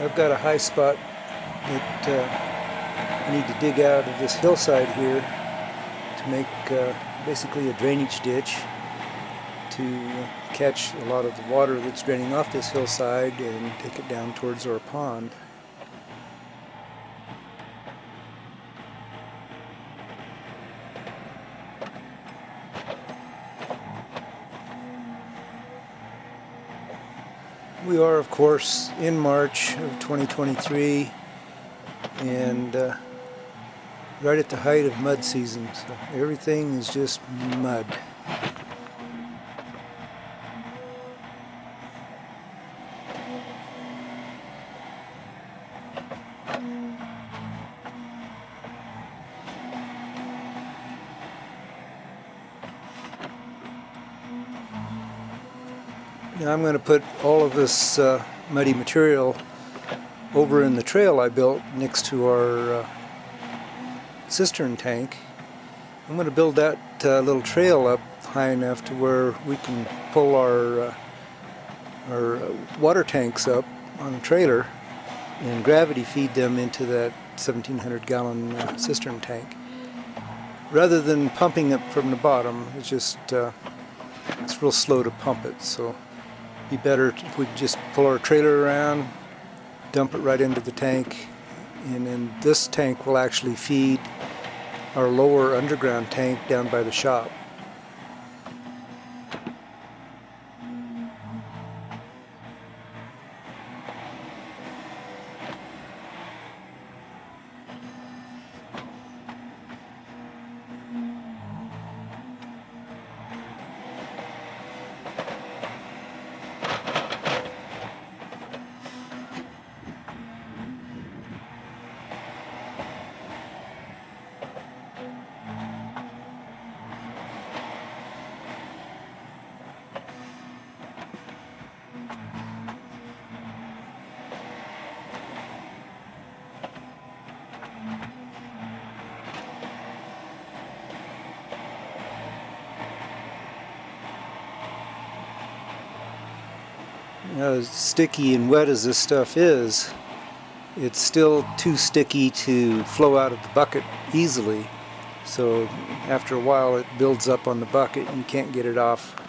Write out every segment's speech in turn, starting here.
I've got a high spot that I need to dig out of this hillside here to make basically a drainage ditch to catch a lot of the water that's draining off this hillside and take it down towards our pond. We are, of course, in March of 2023 and right at the height of mud season, so everything is just mud. Now I'm going to put all of this muddy material over in the trail I built next to our cistern tank. I'm going to build that little trail up high enough to where we can pull our water tanks up on a trailer and gravity feed them into that 1,700-gallon cistern tank. Rather than pumping it from the bottom, it's just it's real slow to pump it, so it'd be better if we just pull our trailer around, dump it right into the tank, and then this tank will actually feed our lower underground tank down by the shop. As sticky and wet as this stuff is, it's still too sticky to flow out of the bucket easily. So after a while it builds up on the bucket and you can't get it off.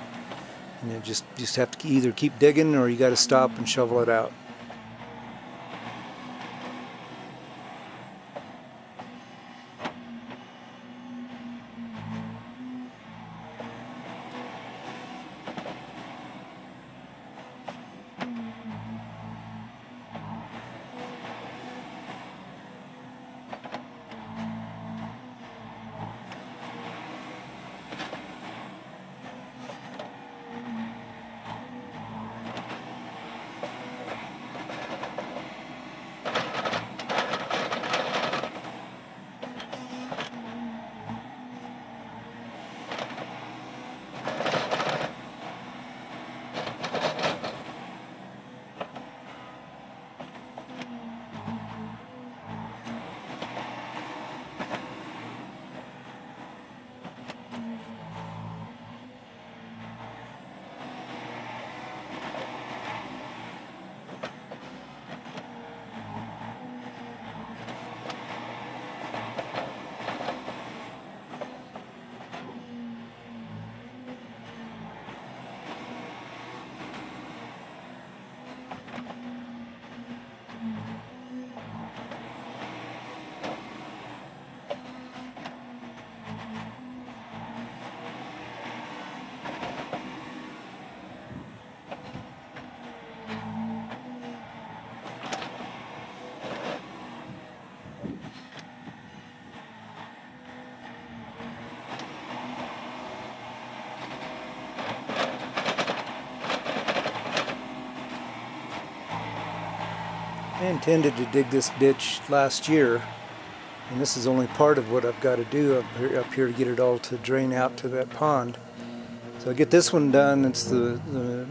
And you just have to either keep digging or you got to stop and shovel it out. I intended to dig this ditch last year, and this is only part of what I've got to do up here to get it all to drain out to that pond. So I get this one done, it's the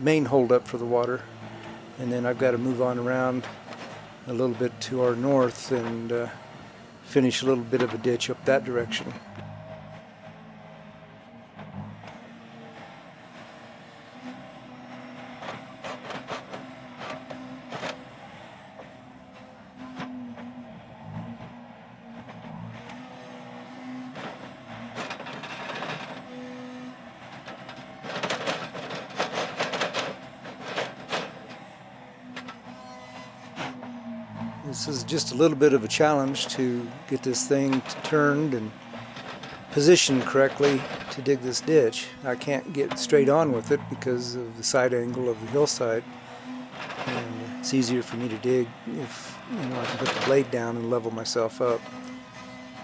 main holdup for the water, and then I've got to move on around a little bit to our north and finish a little bit of a ditch up that direction. This is just a little bit of a challenge to get this thing turned and positioned correctly to dig this ditch. I can't get straight on with it because of the side angle of the hillside, and it's easier for me to dig if I can put the blade down and level myself up.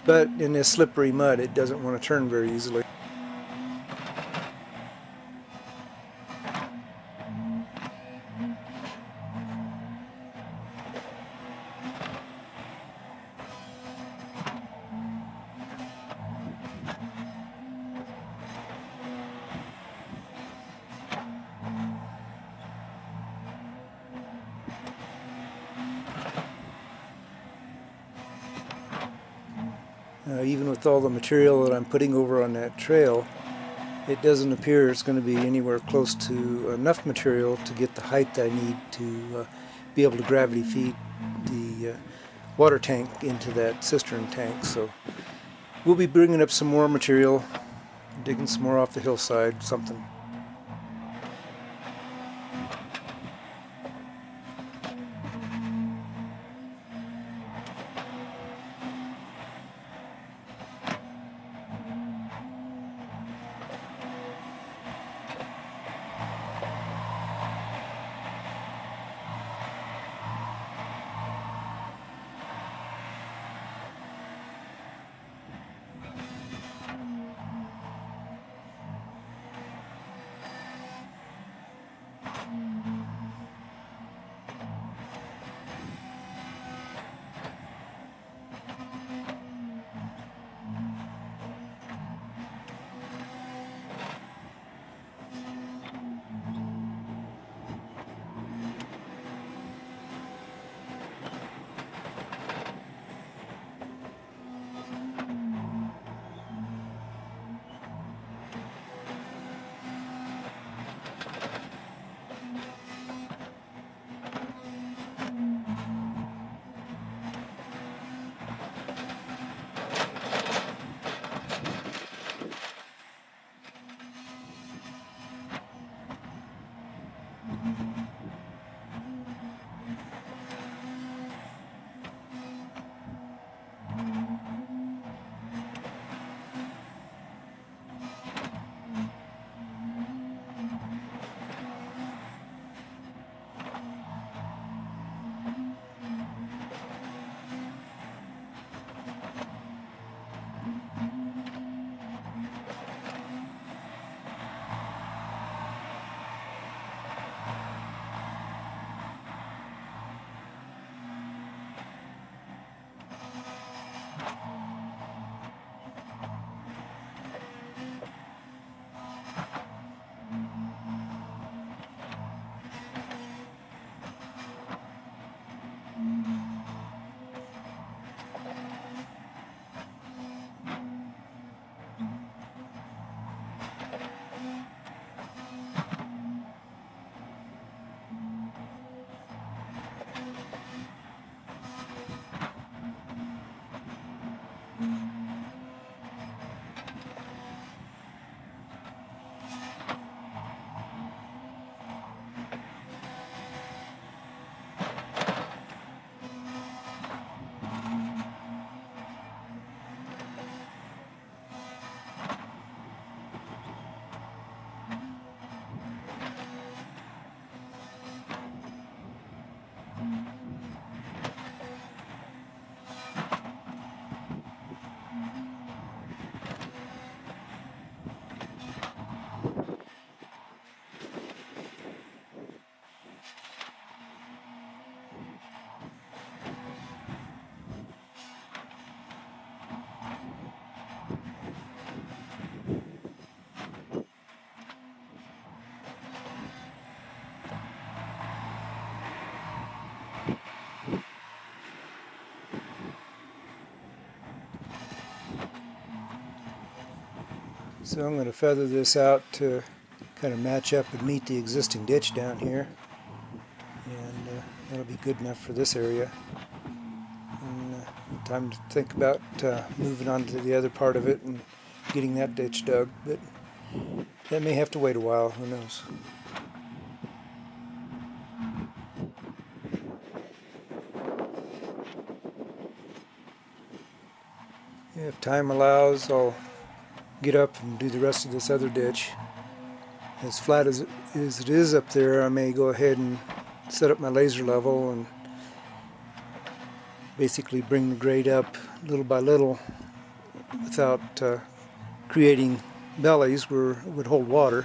But in this slippery mud, it doesn't want to turn very easily. Even with all the material that I'm putting over on that trail, it doesn't appear it's going to be anywhere close to enough material to get the height I need to be able to gravity feed the water tank into that cistern tank. So we'll be bringing up some more material, digging some more off the hillside, something. So I'm going to feather this out to kind of match up and meet the existing ditch down here, and that'll be good enough for this area. And time to think about moving on to the other part of it and getting that ditch dug, but that may have to wait a while, who knows. If time allows, I'll get up and do the rest of this other ditch. As flat as it is up there, I may go ahead and set up my laser level and basically bring the grade up little by little without creating bellies where it would hold water.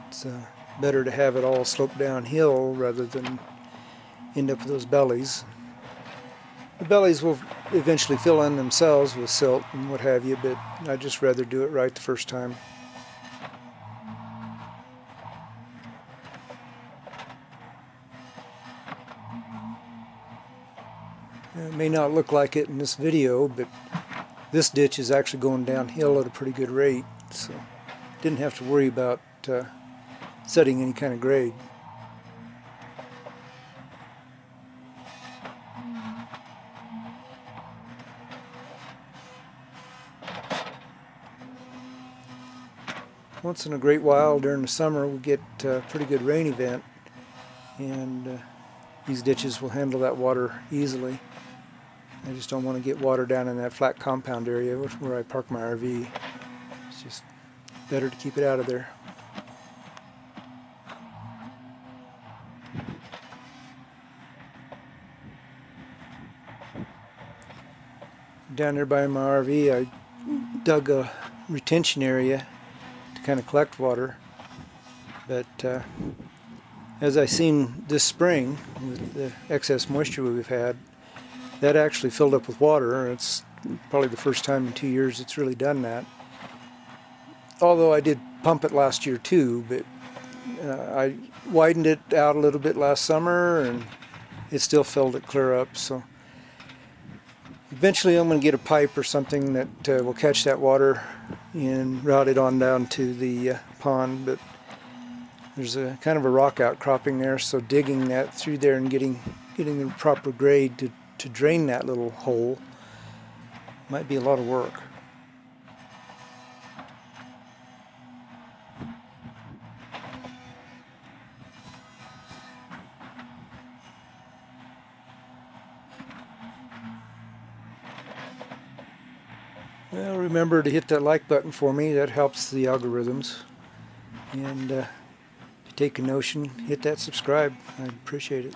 It's better to have it all sloped downhill rather than end up with those bellies. The bellies will eventually fill in themselves with silt and what have you, but I'd just rather do it right the first time. It may not look like it in this video, but this ditch is actually going downhill at a pretty good rate, so didn't have to worry about setting any kind of grade. Once in a great while during the summer we get a pretty good rain event, and these ditches will handle that water easily. I just don't want to get water down in that flat compound area where I park my RV. It's just better to keep it out of there. Down there by my RV I dug a retention area to kind of collect water, but as I seen this spring with the excess moisture we've had, that actually filled up with water. It's probably the first time in 2 years it's really done that. Although I did pump it last year too, but I widened it out a little bit last summer and it still filled it clear up. So eventually I'm going to get a pipe or something that will catch that water and route it on down to the pond, but there's a kind of a rock outcropping there, so digging that through there and getting the proper grade to drain that little hole might be a lot of work. Well, remember to hit that like button for me. That helps the algorithms. And if you take a notion, hit that subscribe. I'd appreciate it.